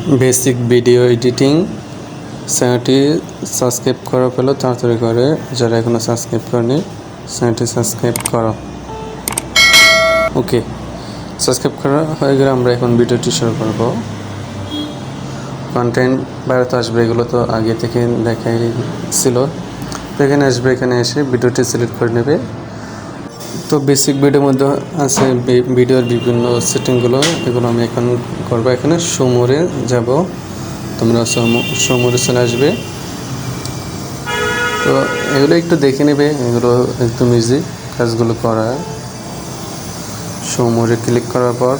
Basic video editing চ্যানেলটি subscribe করা পেলো তাড়াতাড়ি করে, যারা এখনো সাবস্ক্রাইব করেনি চ্যানেলটি সাবস্ক্রাইব করো। ওকে, সাবস্ক্রাইব করা হয়ে গেলে আমরা এখন ভিডিওটি শুরু করব। কন্টেন্ট বাইরে আসবে, এগুলো তো আগে থেকে দেখাই ছিল। তো এখানে আসবে, এখানে এসে ভিডিওটি সিলেক্ট করে নেবে। তো বেসিক ভিডিওর মধ্যে আছে ভিডিওর বিভিন্ন সেটিংগুলো, এগুলো আমি এখন করবো। এখানে শো মোরে যাব, তোমরা শো মোরে চলে আসবে। তো এগুলো একটু দেখে নেবে, এগুলো একদম ইজি কাজগুলো করা। শো মোরে ক্লিক করার পর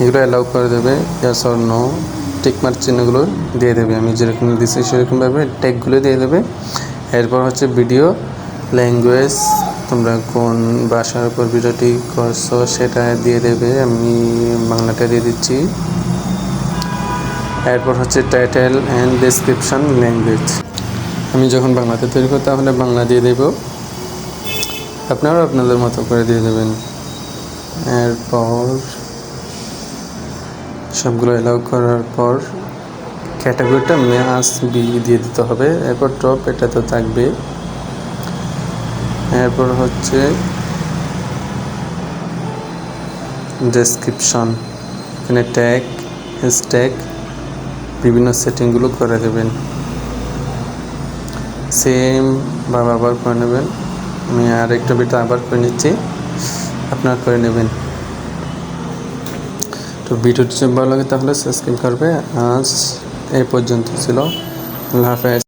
এগুলো অ্যালাউ করে দেবে, ইয়েস অর নো টিকমার্ক চিহ্নগুলো দিয়ে দেবে। আমি যেরকম দিচ্ছি সেরকমভাবে ট্যাগগুলো দিয়ে দেবে। এরপর হচ্ছে ভিডিও ল্যাঙ্গুয়েজ, তোমরা কোন ভাষার উপর ভিডিওটি করছো সেটা দিয়ে দেবে। আমি বাংলাটা দিয়ে দিচ্ছি। এরপর হচ্ছে টাইটেল অ্যান্ড ডেসক্রিপশন ল্যাঙ্গুয়েজ, আমি যখন বাংলাতে তৈরি করতে তাহলে বাংলা দিয়ে দেব, আপনারা আপনাদের মতো করে দিয়ে দেবেন। এরপর সবগুলো অ্যালাউ করার পর ক্যাটাগরিটা মাস্ট বি দিয়ে দিতে হবে। এরপর টপ, এটা তো থাকবে। এরপর হচ্ছে ডেসক্রিপশন, এখানে ট্যাগ, হ্যাশট্যাগ, বিভিন্ন সেটিংগুলো করে দেবেন। সেম ভাবে আবার করে নেবেন। আমি আরেকটা ভিডিও আবার করে নিচ্ছি, আপনারা করে নেবেন। তো ভিডিওটি যদি ভালো লাগে তাহলে সাবস্ক্রাইব করবে। আজ এই পর্যন্ত ছিল। আল্লাহ হাফেজ।